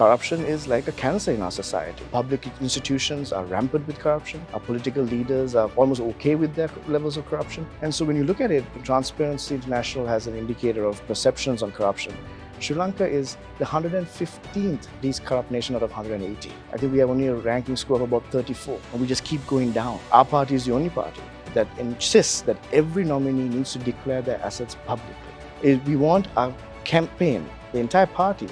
Corruption is like a cancer in our society. Public institutions are rampant with corruption. Our political leaders are almost okay with their levels of corruption. And so when you look at it, Transparency International has an indicator of perceptions on corruption. Sri Lanka is the 115th least corrupt nation out of 180. I think we have only a ranking score of about 34, and we just keep going down. Our party is the only party that insists that every nominee needs to declare their assets publicly. We want our campaign, the entire party,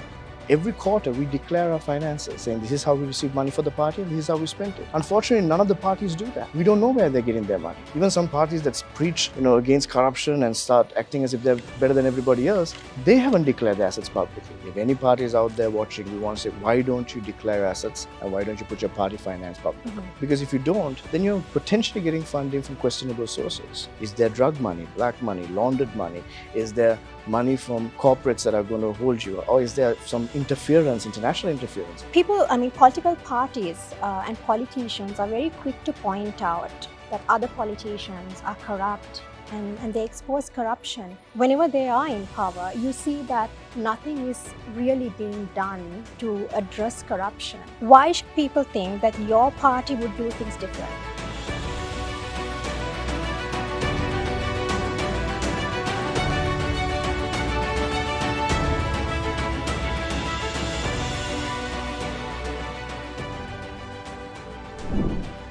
every quarter we declare our finances, saying this is how we receive money for the party and this is how we spend it. Unfortunately, none of the parties do that. We don't know where they're getting their money. Even some parties that preach, against corruption and start acting as if they're better than everybody else, they haven't declared their assets publicly. If any party is out there watching, we want to say, why don't you declare assets and why don't you put your party finance publicly? Because if you don't, then you're potentially getting funding from questionable sources. Is there drug money, black money, laundered money? Is there money from corporates that are going to hold you? Or is there some interference, international interference? Political parties and politicians are very quick to point out that other politicians are corrupt and they expose corruption. Whenever they are in power, you see that nothing is really being done to address corruption. Why should people think that your party would do things different?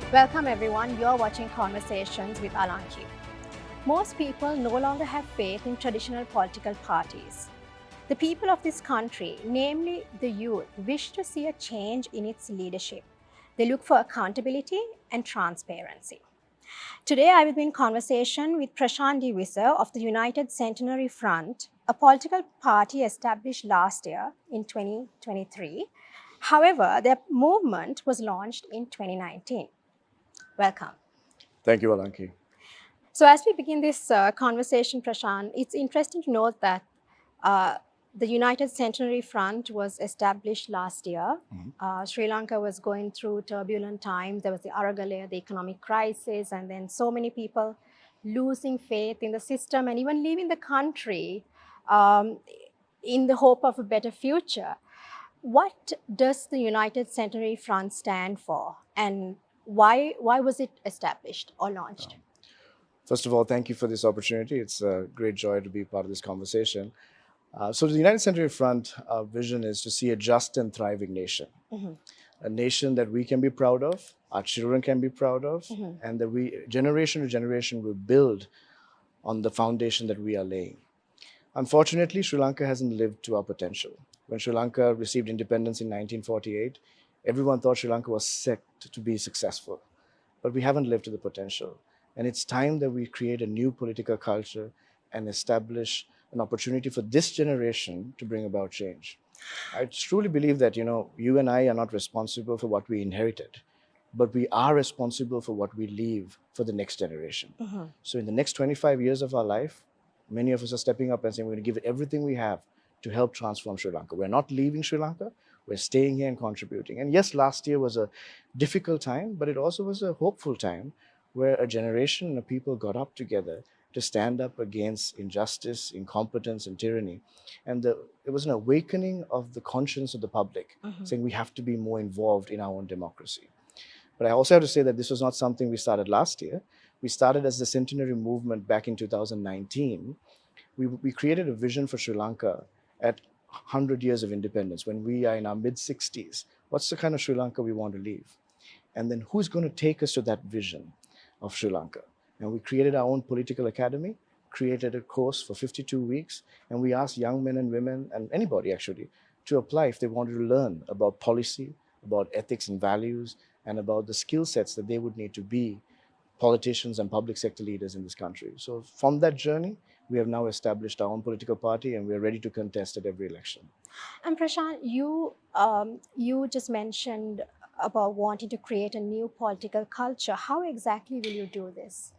Welcome everyone, you're watching Conversations with Alanki. Most people no longer have faith in traditional political parties. The people of this country, namely the youth, wish to see a change in its leadership. They look for accountability and transparency. Today I will be in conversation with Prashan De Visser of the United Centenary Front, a political party established last year in 2023. However, their movement was launched in 2019. Welcome. Thank you, Alanki. So as we begin this conversation, Prashan, it's interesting to note that the United Centenary Front was established last year. Sri Lanka was going through turbulent times. There was the Aragale, the economic crisis, and then so many people losing faith in the system and even leaving the country in the hope of a better future. What does the United Centenary Front stand for, and why was it established or launched? First of all, thank you for this opportunity. It's a great joy to be part of this conversation. So the United Centenary Front, our vision is to see a just and thriving nation. A nation that we can be proud of, our children can be proud of, and that we, generation to generation, will build on the foundation that we are laying. Unfortunately, Sri Lanka hasn't lived to our potential. When Sri Lanka received independence in 1948, everyone thought Sri Lanka was set to be successful, but we haven't lived to the potential. And it's time that we create a new political culture and establish an opportunity for this generation to bring about change. I truly believe that, you and I are not responsible for what we inherited, but we are responsible for what we leave for the next generation. So in the next 25 years of our life, many of us are stepping up and saying, we're going to give it everything we have to help transform Sri Lanka. We're not leaving Sri Lanka. We're staying here and contributing. And yes, last year was a difficult time, but it also was a hopeful time where a generation of people got up together to stand up against injustice, incompetence, and tyranny. And it was an awakening of the conscience of the public, saying we have to be more involved in our own democracy. But I also have to say that this was not something we started last year. We started as the Centenary Movement back in 2019. We created a vision for Sri Lanka at 100 years of independence, when we are in our mid-60s. What's the kind of Sri Lanka we want to leave? And then who's going to take us to that vision of Sri Lanka? And we created our own political academy, created a course for 52 weeks, and we asked young men and women, and anybody actually, to apply if they wanted to learn about policy, about ethics and values, and about the skill sets that they would need to be politicians and public sector leaders in this country. So from that journey, we have now established our own political party, and we're ready to contest at every election. And Prashan, you just mentioned about wanting to create a new political culture. How exactly will you do this?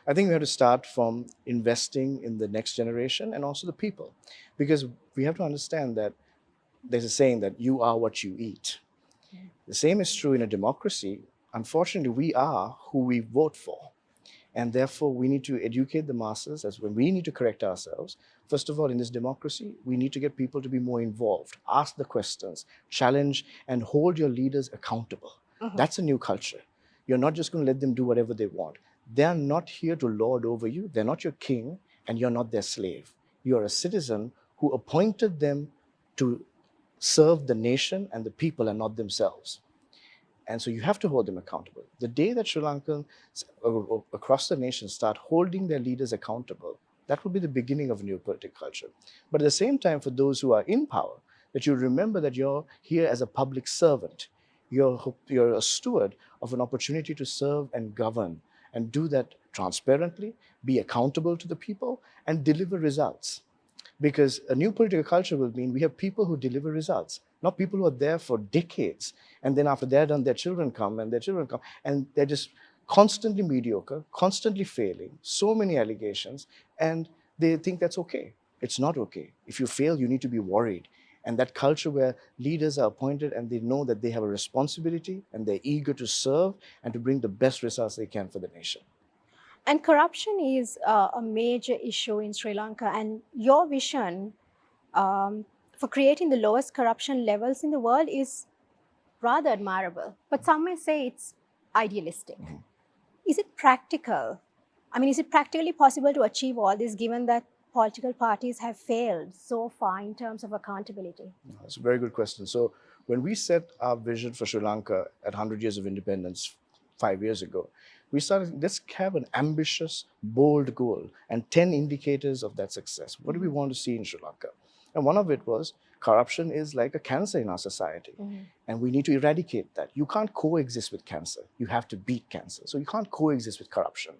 I think we have to start from investing in the next generation and also the people, because we have to understand that there's a saying that you are what you eat. The same is true in a democracy. Unfortunately, we are who we vote for. And therefore, we need to educate the masses, as when we need to correct ourselves, First of all, in this democracy, we need to get people to be more involved, ask the questions, challenge, and hold your leaders accountable. That's a new culture. You're not just going to let them do whatever they want. They are not here to lord over you. They're not your king, and you're not their slave. You're a citizen who appointed them to serve the nation and the people and not themselves. And so you have to hold them accountable. The day that Sri Lankans across the nation start holding their leaders accountable, that will be the beginning of a new political culture. But at the same time, for those who are in power, that you remember that you're here as a public servant. You're a steward of an opportunity to serve and govern and do that transparently, be accountable to the people, and deliver results. Because a new political culture will mean we have people who deliver results, not people who are there for decades. And then after they're done, their children come, and they're just constantly mediocre, constantly failing, so many allegations, and they think that's okay. It's not okay. If you fail, you need to be worried. And that culture where leaders are appointed and they know that they have a responsibility and they're eager to serve and to bring the best results they can for the nation. And corruption is a major issue in Sri Lanka. And your vision for creating the lowest corruption levels in the world is rather admirable. But some may say it's idealistic. Is it practical? I mean, is it practically possible to achieve all this given that political parties have failed so far in terms of accountability? That's a very good question. So when we set our vision for Sri Lanka at 100 years of independence 5 years ago, we started, let's have an ambitious, bold goal and 10 indicators of that success. What do we want to see in Sri Lanka? And one of it was corruption is like a cancer in our society. And we need to eradicate that. You can't coexist with cancer. You have to beat cancer. So you can't coexist with corruption.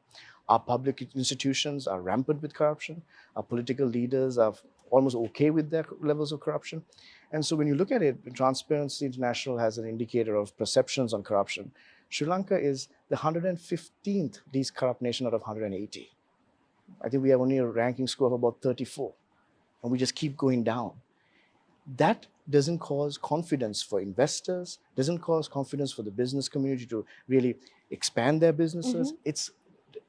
Our public institutions are rampant with corruption. Our political leaders are almost okay with their levels of corruption. And so when you look at it, Transparency International has an indicator of perceptions on corruption. Sri Lanka is the 115th least corrupt nation out of 180. I think we have only a ranking score of about 34. And we just keep going down. That doesn't cause confidence for investors, doesn't cause confidence for the business community to really expand their businesses. It's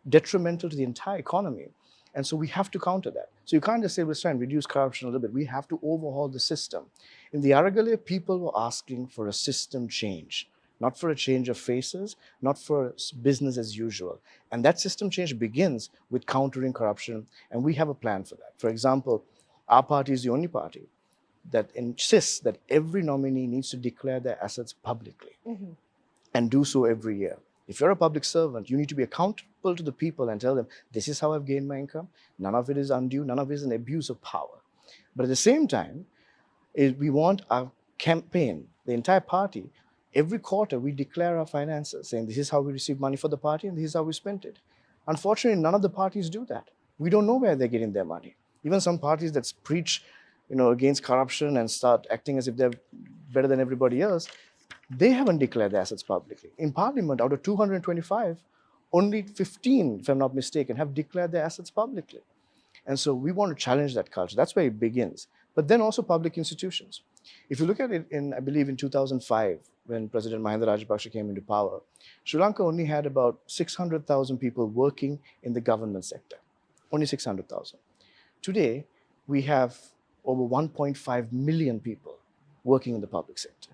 detrimental to the entire economy. And so we have to counter that. So you can't just say, let's try and reduce corruption a little bit. We have to overhaul the system. In the Aragale, people were asking for a system change, not for a change of faces, not for business as usual. And that system change begins with countering corruption. And we have a plan for that. For example, our party is the only party that insists that every nominee needs to declare their assets publicly and do so every year. If you're a public servant, you need to be accountable to the people and tell them, this is how I've gained my income. None of it is undue. None of it is an abuse of power. But at the same time, we want our campaign, the entire party, every quarter we declare our finances, saying this is how we receive money for the party and this is how we spent it. Unfortunately, none of the parties do that. We don't know where they're getting their money. Even some parties that preach against corruption and start acting as if they're better than everybody else, they haven't declared their assets publicly. In Parliament, out of 225, only 15, if I'm not mistaken, have declared their assets publicly. And so we want to challenge that culture. That's where it begins. But then also public institutions. If you look at it I believe in 2005, when President Mahinda Rajapaksa came into power, Sri Lanka only had about 600,000 people working in the government sector. Only 600,000. Today, we have over 1.5 million people working in the public sector.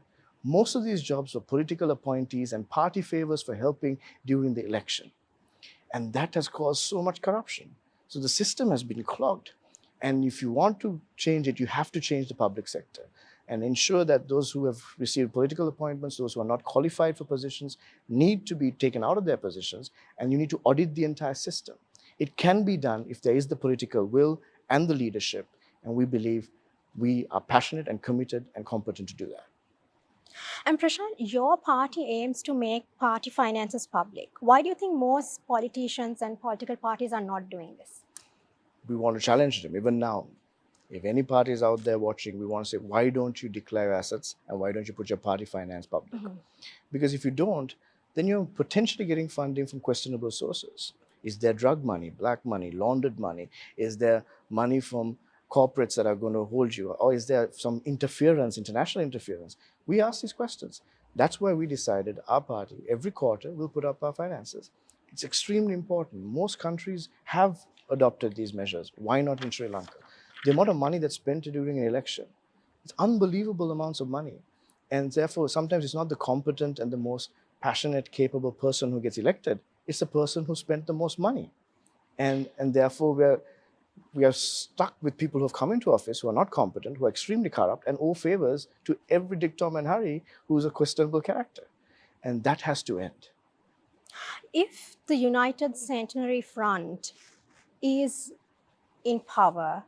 Most of these jobs were political appointees and party favors for helping during the election. And that has caused so much corruption. So the system has been clogged. And if you want to change it, you have to change the public sector and ensure that those who have received political appointments, those who are not qualified for positions, need to be taken out of their positions, and you need to audit the entire system. It can be done if there is the political will and the leadership, and we believe we are passionate and committed and competent to do that. And Prashant, your party aims to make party finances public. Why do you think most politicians and political parties are not doing this? We want to challenge them, even now. If any party is out there watching, we want to say, why don't you declare assets and why don't you put your party finance public? Because if you don't, then you're potentially getting funding from questionable sources. Is there drug money, black money, laundered money? Is there money from corporates that are going to hold you? Or is there some interference, international interference? We ask these questions. That's why we decided our party, every quarter, will put up our finances. It's extremely important. Most countries have adopted these measures. Why not in Sri Lanka? The amount of money that's spent during an election, it's unbelievable amounts of money. And therefore, sometimes it's not the competent and the most passionate, capable person who gets elected. It's the person who spent the most money. And therefore, we are stuck with people who have come into office who are not competent, who are extremely corrupt, and owe favors to every Dick, Tom, and Harry who's a questionable character. And that has to end. If the United Centenary Front is in power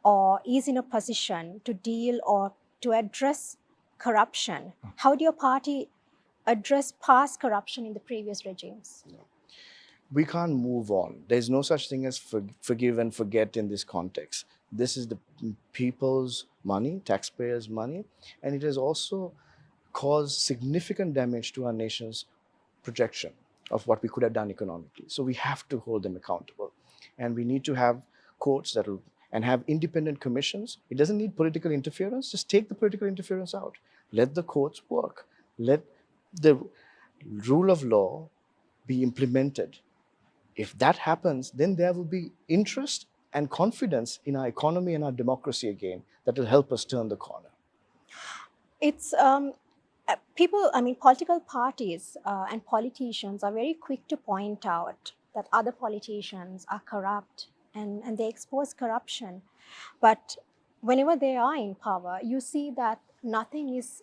or is in a position to deal or to address corruption, how do your party address past corruption in the previous regimes? We can't move on. There's no such thing as forgive and forget in this context. This is the people's money, taxpayers' money, and it has also caused significant damage to our nation's projection of what we could have done economically. So we have to hold them accountable. And we need to have courts that will and have independent commissions. It doesn't need political interference. Just take the political interference out. Let the courts work. Let the rule of law be implemented. If that happens, then there will be interest and confidence in our economy and our democracy again that will help us turn the corner. It's people, I mean, political parties and politicians are very quick to point out that other politicians are corrupt and they expose corruption. But whenever they are in power, you see that nothing is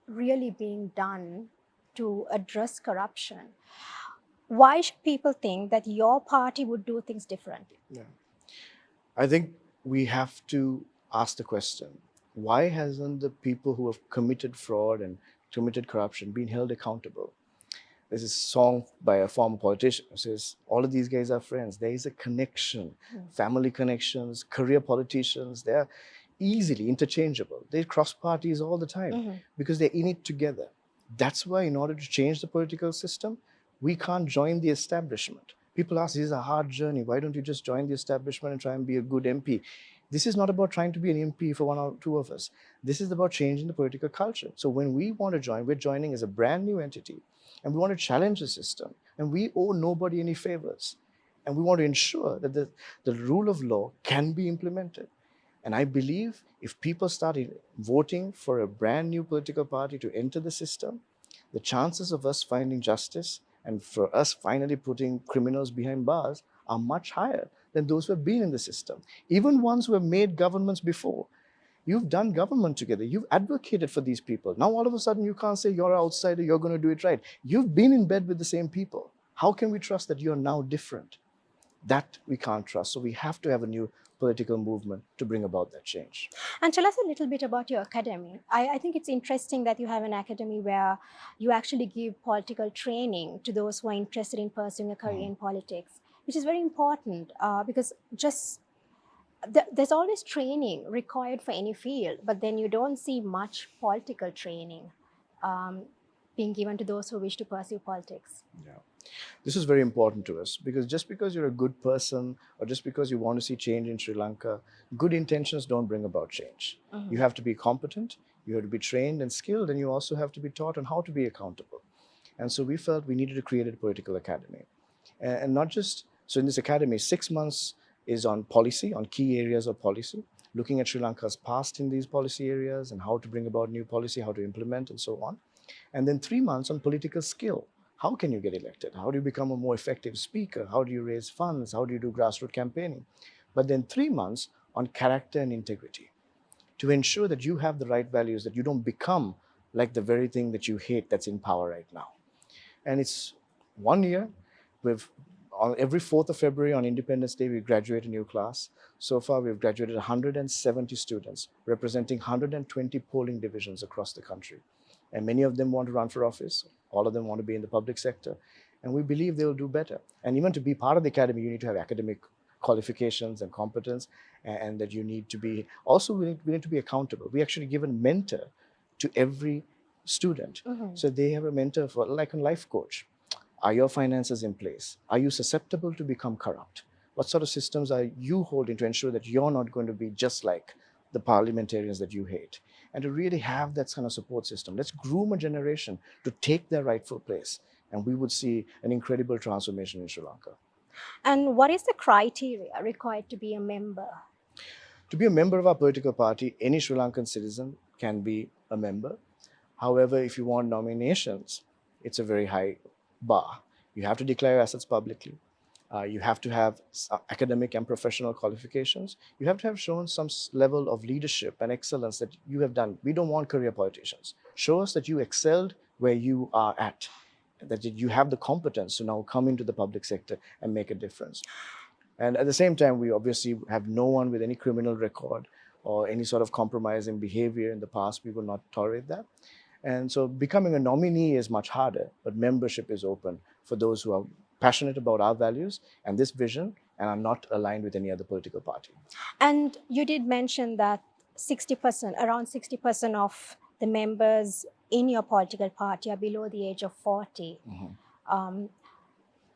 really being done to address corruption. Why should people think that your party would do things differently? Yeah. I think we have to ask the question, why hasn't the people who have committed fraud and committed corruption been held accountable? There's a song by a former politician who says, all of these guys are friends. There is a connection, family connections, career politicians. They're easily interchangeable. They cross parties all the time because they're in it together. That's why in order to change the political system, we can't join the establishment. People ask, this is a hard journey. Why don't you just join the establishment and try and be a good MP? This is not about trying to be an MP for one or two of us. This is about changing the political culture. So when we want to join, we're joining as a brand new entity. And we want to challenge the system. And we owe nobody any favors. And we want to ensure that the rule of law can be implemented. And I believe if people start voting for a brand new political party to enter the system, the chances of us finding justice and for us finally putting criminals behind bars are much higher than those who have been in the system. Even ones who have made governments before. You've done government together. You've advocated for these people. Now all of a sudden you can't say you're an outsider, you're going to do it right. You've been in bed with the same people. How can we trust that you're now different? That we can't trust. So we have to have a new political movement to bring about that change. And tell us a little bit about your academy. I think it's interesting that you have an academy where you actually give political training to those who are interested in pursuing a career in politics, which is very important because there's always training required for any field, but then you don't see much political training being given to those who wish to pursue politics. Yeah. This is very important to us because just because you're a good person or just because you want to see change in Sri Lanka, good intentions don't bring about change. You have to be competent, you have to be trained and skilled, and you also have to be taught on how to be accountable. And so we felt we needed to create a political academy. And not just, so in this academy, 6 months is on policy, on key areas of policy, looking at Sri Lanka's past in these policy areas and how to bring about new policy, how to implement and so on. And then 3 months on political skill. How can you get elected? How do you become a more effective speaker? How do you raise funds? How do you do grassroots campaigning? But then 3 months on character and integrity to ensure that you have the right values, that you don't become like the very thing that you hate that's in power right now. And it's 1 year. On every 4th of February on Independence Day, we graduate a new class. So far, we've graduated 170 students, representing 120 polling divisions across the country. And many of them want to run for office. All of them want to be in the public sector. And we believe they will do better. And even to be part of the academy, you need to have academic qualifications and competence, and that you need to be, also we need to be accountable. We actually give a mentor to every student. So they have a mentor for, like a life coach. Are your finances in place? Are you susceptible to become corrupt? What sort of systems are you holding to ensure that you're not going to be just like the parliamentarians that you hate? And to really have that kind of support system. Let's groom a generation to take their rightful place. And we would see an incredible transformation in Sri Lanka. And what is the criteria required to be a member? To be a member of our political party, any Sri Lankan citizen can be a member. However, if you want nominations, it's a very high bar. You have to declare your assets publicly. You have to have academic and professional qualifications. You have to have shown some level of leadership and excellence that you have done. We don't want career politicians. Show us that you excelled where you are at, that you have the competence to now come into the public sector and make a difference. And at the same time, we obviously have no one with any criminal record or any sort of compromising behavior in the past. We will not tolerate that. And so becoming a nominee is much harder, but membership is open for those who are passionate about our values and this vision and are not aligned with any other political party. And you did mention that 60%, around 60% of the members in your political party are below the age of 40.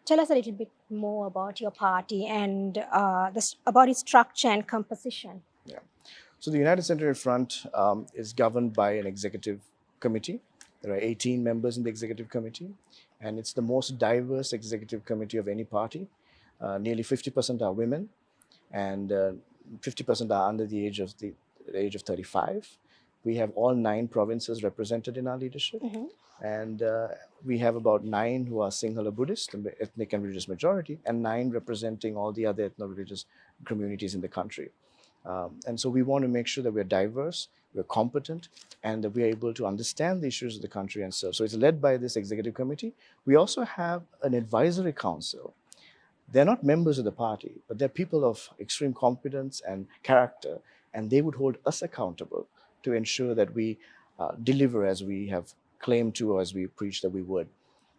Tell us a little bit more about your party and about its structure and composition. Yeah. So the United Centenary Front is governed by an executive committee. There are 18 members in the executive committee, and it's the most diverse executive committee of any party. Nearly 50% are women, and 50% are under the age of 35. We have all 9 provinces represented in our leadership, and we have about 9 who are Sinhala Buddhist, the ethnic and religious majority, and 9 representing all the other ethno-religious communities in the country. And so we want to make sure that we're diverse, we're competent, and that we're able to understand the issues of the country and serve. So it's led by this executive committee. We also have an advisory council. They're not members of the party, but they're people of extreme competence and character, and they would hold us accountable to ensure that we deliver as we have claimed to or as we preach that we would.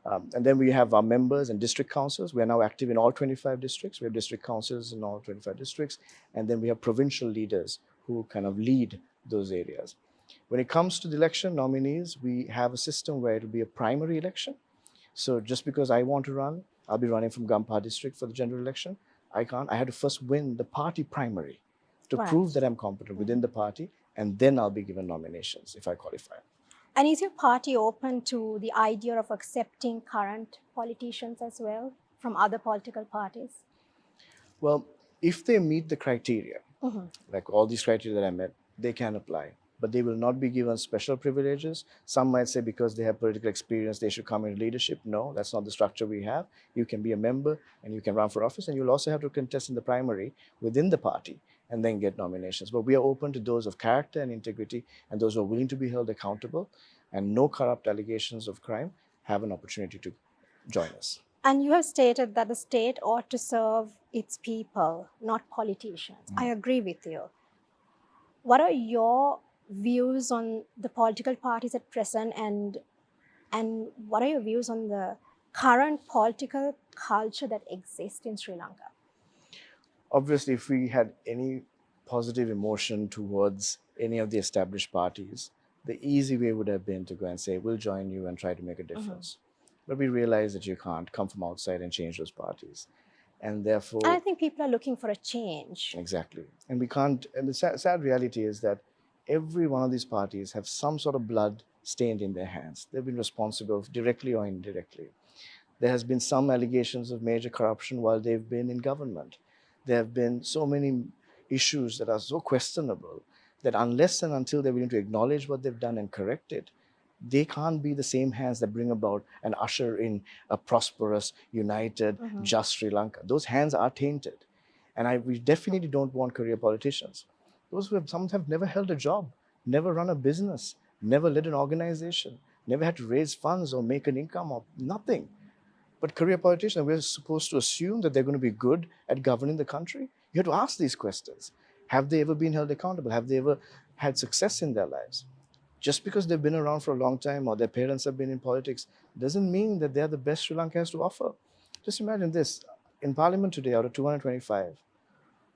And then we have our members and district councils. We are now active in all 25 districts. We have district councils in all 25 districts. And then we have provincial leaders who kind of lead those areas. When it comes to the election nominees, we have a system where it will be a primary election. So just because I want to run, I'll be running from Gampha district for the general election. I can't. I had to first win the party primary to prove that I'm competent within the party, and then I'll be given nominations if I qualify. And is your party open to the idea of accepting current politicians as well from other political parties? Well, if they meet the criteria, like all these criteria that I met, they can apply. But they will not be given special privileges. Some might say because they have political experience, they should come in leadership. No, that's not the structure we have. You can be a member and you can run for office, and you'll also have to contest in the primary within the party and then get nominations. But we are open to those of character and integrity, and those who are willing to be held accountable and no corrupt allegations of crime have an opportunity to join us. And you have stated that the state ought to serve its people, not politicians. I agree with you. What are your views on the political parties at present, and what are your views on the current political culture that exists in Sri Lanka? Obviously, if we had any positive emotion towards any of the established parties, the easy way would have been to go and say, we'll join you and try to make a difference. But we realize that you can't come from outside and change those parties. And therefore... And I think people are looking for a change. Exactly. And we can't... And the sad reality is that every one of these parties have some sort of blood stained in their hands. They've been responsible directly or indirectly. There has been some allegations of major corruption while they've been in government. There have been so many issues that are so questionable that unless and until they're willing to acknowledge what they've done and correct it, they can't be the same hands that bring about and usher in a prosperous, united, just Sri Lanka. Those hands are tainted. And we definitely don't want career politicians. Those who some have never held a job, never run a business, never led an organization, never had to raise funds or make an income or nothing. But career politicians, we're supposed to assume that they're going to be good at governing the country. You have to ask these questions. Have they ever been held accountable? Have they ever had success in their lives? Just because they've been around for a long time or their parents have been in politics doesn't mean that they're the best Sri Lanka has to offer. Just imagine this. In Parliament today, out of 225,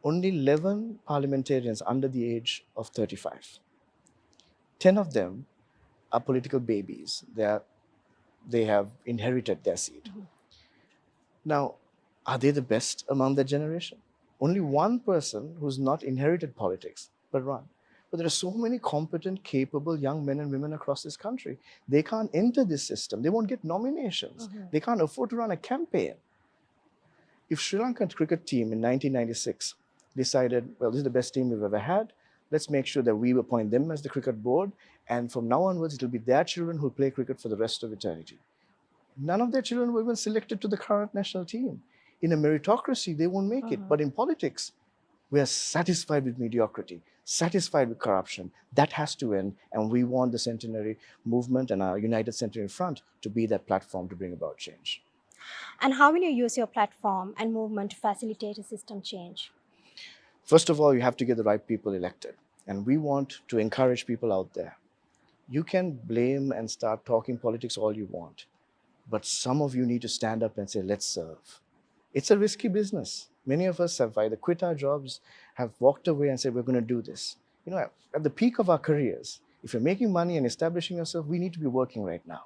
only 11 parliamentarians under the age of 35. 10 of them are political babies. They have inherited their seat. Now, are they the best among their generation? Only one person who's not inherited politics, but run. But there are so many competent, capable young men and women across this country. They can't enter this system. They won't get nominations. They can't afford to run a campaign. If Sri Lankan cricket team in 1996 decided, well, this is the best team we've ever had. Let's make sure that we appoint them as the cricket board. And from now onwards, it'll be their children who'll play cricket for the rest of eternity. None of their children were even selected to the current national team. In a meritocracy, they won't make it. But in politics, we are satisfied with mediocrity, satisfied with corruption. That has to end. And we want the Centenary Movement and our United Centenary Front to be that platform to bring about change. And how will you use your platform and movement to facilitate a system change? First of all, you have to get the right people elected. And we want to encourage people out there. You can blame and start talking politics all you want, but some of you need to stand up and say, let's serve. It's a risky business. Many of us have either quit our jobs, have walked away and said, we're going to do this. You know, at the peak of our careers, if you're making money and establishing yourself, we need to be working right now.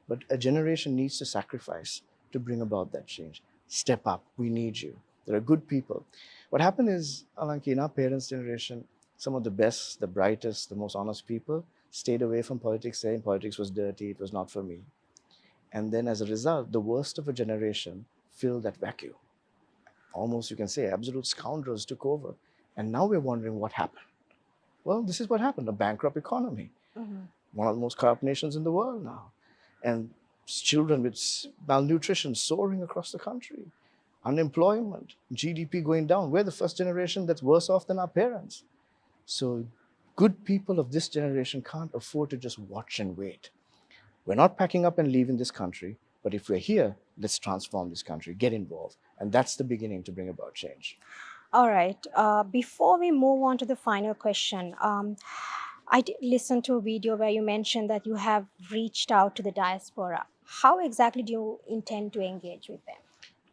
But a generation needs to sacrifice to bring about that change. Step up. We need you. There are good people. What happened is, Alanki, in our parents' generation, some of the best, the brightest, the most honest people stayed away from politics, saying politics was dirty, it was not for me. And then as a result, the worst of a generation filled that vacuum. Almost, you can say, absolute scoundrels took over. And now we're wondering what happened. Well, this is what happened, a bankrupt economy. One of the most corrupt nations in the world now. And children with malnutrition soaring across the country. Unemployment, GDP going down. We're the first generation that's worse off than our parents. So good people of this generation can't afford to just watch and wait. We're not packing up and leaving this country, but if we're here, let's transform this country, get involved. And that's the beginning to bring about change. All right. Before we move on to the final question, I did listen to a video where you mentioned that you have reached out to the diaspora. How exactly do you intend to engage with them?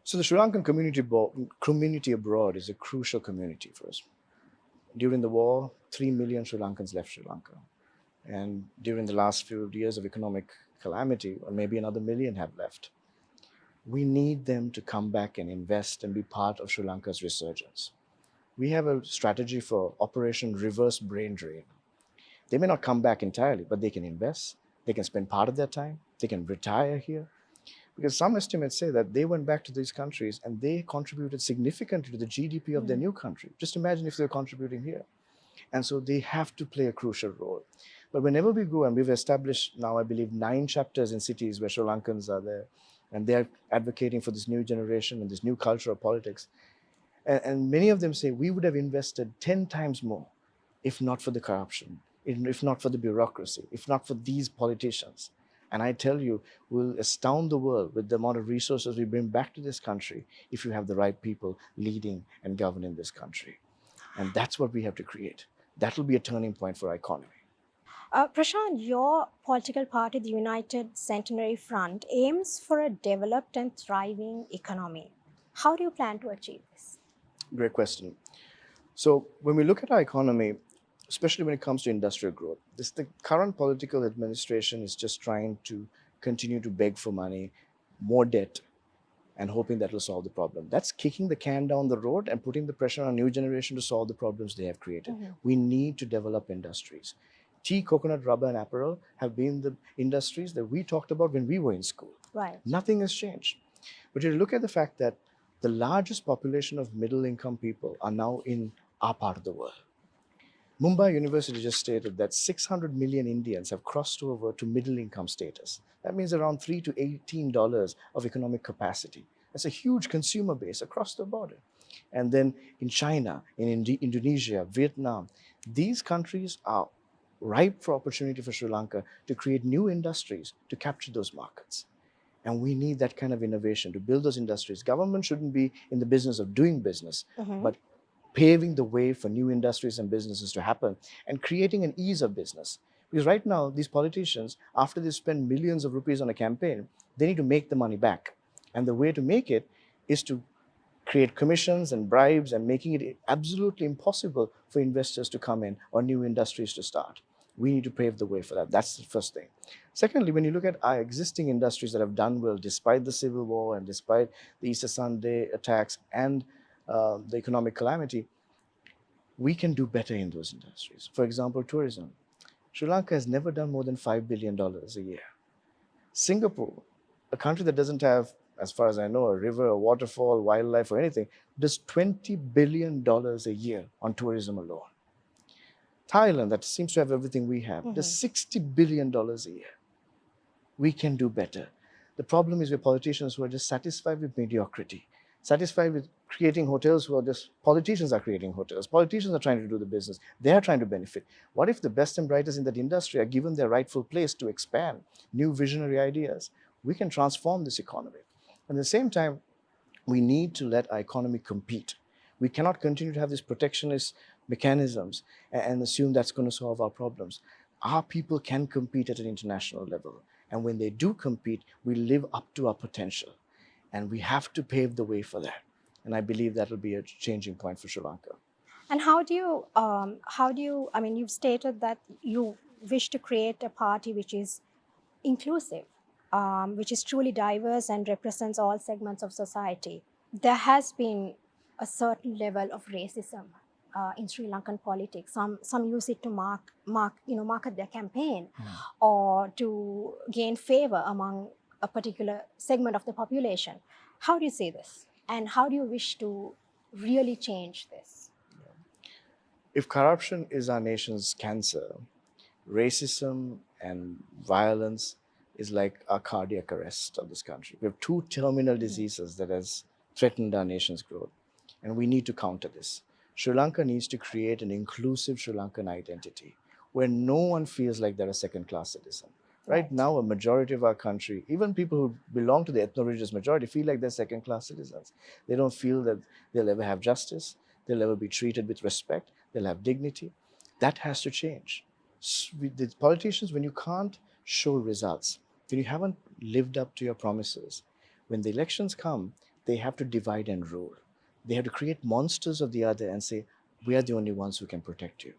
So the Sri Lankan community abroad is a crucial community for us. During the war, 3 million Sri Lankans left Sri Lanka. And during the last few years of economic calamity, or maybe another million have left. We need them to come back and invest and be part of Sri Lanka's resurgence. We have a strategy for Operation Reverse Brain Drain. They may not come back entirely, but they can invest. They can spend part of their time. They can retire here. Because some estimates say that they went back to these countries and they contributed significantly to the GDP of their new country. Just imagine if they're contributing here. And so they have to play a crucial role. But whenever we go, and we've established now, I believe, 9 chapters in cities where Sri Lankans are there, and they're advocating for this new generation and this new culture of politics. And many of them say, we would have invested 10 times more if not for the corruption, if not for the bureaucracy, if not for these politicians. And I tell you, we'll astound the world with the amount of resources we bring back to this country if you have the right people leading and governing this country. And that's what we have to create. That will be a turning point for our economy. Prashan, your political party, the United Centenary Front, aims for a developed and thriving economy. How do you plan to achieve this? Great question. So when we look at our economy, especially when it comes to industrial growth, the current political administration is just trying to continue to beg for money, more debt, and hoping that will solve the problem. That's kicking the can down the road and putting the pressure on a new generation to solve the problems they have created. We need to develop industries. Tea, coconut, rubber, and apparel have been the industries that we talked about when we were in school. Right. Nothing has changed. But you look at the fact that the largest population of middle-income people are now in our part of the world. Mumbai University just stated that 600 million Indians have crossed over to middle-income status. That means around $3 to $18 of economic capacity. That's a huge consumer base across the border. And then in China, in Indonesia, Vietnam, these countries are ripe for opportunity for Sri Lanka to create new industries to capture those markets. And we need that kind of innovation to build those industries. Government shouldn't be in the business of doing business, but paving the way for new industries and businesses to happen and creating an ease of business. Because right now, these politicians, after they spend millions of rupees on a campaign, they need to make the money back. And the way to make it is to create commissions and bribes and making it absolutely impossible for investors to come in or new industries to start. We need to pave the way for that. That's the first thing. Secondly, when you look at our existing industries that have done well despite the civil war and despite the Easter Sunday attacks and the economic calamity, we can do better in those industries. For example, tourism. Sri Lanka has never done more than $5 billion a year. Singapore, a country that doesn't have, as far as I know, a river, a waterfall, wildlife, or anything, does $20 billion a year on tourism alone. Thailand, that seems to have everything we have, does $60 billion a year. We can do better. The problem is with politicians who are just satisfied with mediocrity, satisfied with creating hotels who are just, politicians are creating hotels. Politicians are trying to do the business. They are trying to benefit. What if the best and brightest in that industry are given their rightful place to expand new visionary ideas? We can transform this economy. At the same time, we need to let our economy compete. We cannot continue to have these protectionist mechanisms and assume that's going to solve our problems. Our people can compete at an international level. And when they do compete, we live up to our potential. And we have to pave the way for that. And I believe that will be a changing point for Sri Lanka. And I mean, you've stated that you wish to create a party which is inclusive, which is truly diverse and represents all segments of society. There has been a certain level of racism in Sri Lankan politics. Some use it to market their campaign or to gain favor among a particular segment of the population. How do you see this? And how do you wish to really change this? If corruption is our nation's cancer, racism and violence is like a cardiac arrest of this country. We have two terminal diseases that has threatened our nation's growth, and we need to counter this. Sri Lanka needs to create an inclusive Sri Lankan identity where no one feels like they're a second-class citizen. Right now, a majority of our country, even people who belong to the ethno-religious majority, feel like they're second-class citizens. They don't feel that they'll ever have justice, they'll ever be treated with respect, they'll have dignity. That has to change. The politicians, when you can't show results, when you haven't lived up to your promises, when the elections come, they have to divide and rule. They have to create monsters of the other and say, we are the only ones who can protect you.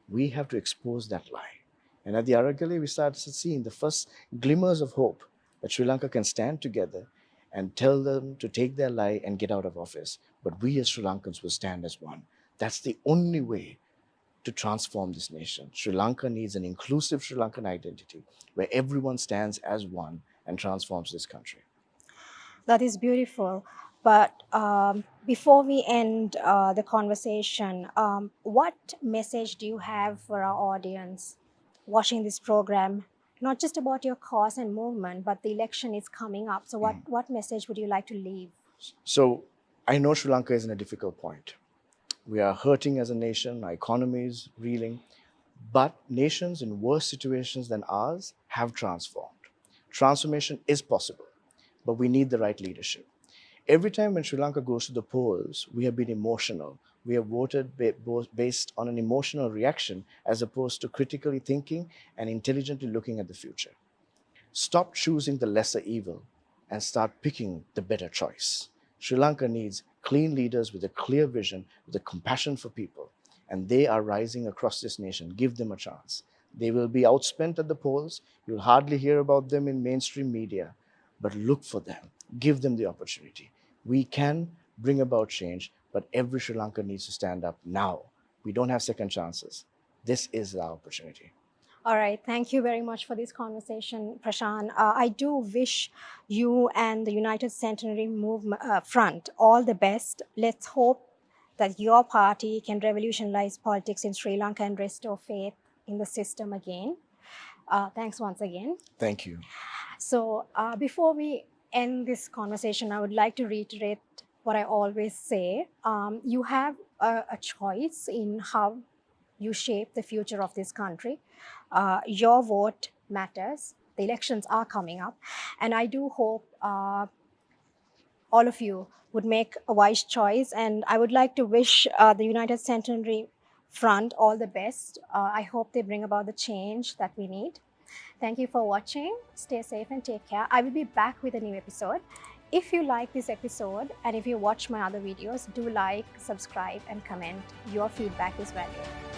We have to expose that lie. And at the Aragali, we started seeing the first glimmers of hope that Sri Lanka can stand together and tell them to take their lie and get out of office. But we as Sri Lankans will stand as one. That's the only way to transform this nation. Sri Lanka needs an inclusive Sri Lankan identity where everyone stands as one and transforms this country. That is beautiful. But before we end the conversation, what message do you have for our audience watching this program? Not just about your cause and movement, but the election is coming up. So what message would you like to leave? So I know Sri Lanka is in a difficult point. We are hurting as a nation, our economy is reeling, but nations in worse situations than ours have transformed. Transformation is possible, but we need the right leadership. Every time when Sri Lanka goes to the polls, we have been emotional. We have voted based on an emotional reaction as opposed to critically thinking and intelligently looking at the future. Stop choosing the lesser evil and start picking the better choice. Sri Lanka needs clean leaders with a clear vision, with a compassion for people, and they are rising across this nation. Give them a chance. They will be outspent at the polls. You'll hardly hear about them in mainstream media, but look for them. Give them the opportunity. We can bring about change, but every Sri Lankan needs to stand up now. We don't have second chances. This is our opportunity. All right. Thank you very much for this conversation, Prashan. I do wish you and the United Centenary Movement Front all the best. Let's hope that your party can revolutionize politics in Sri Lanka and restore faith in the system again. Thanks once again. Thank you. So before we end this conversation, I would like to reiterate what I always say. You have a choice in how you shape the future of this country. Your vote matters. The elections are coming up. And I do hope all of you would make a wise choice. And I would like to wish the United Centenary Front all the best. I hope they bring about the change that we need. Thank you for watching. Stay safe and take care. I will be back with a new episode. If you like this episode and if you watch my other videos, do like, subscribe, and comment. Your feedback is valuable.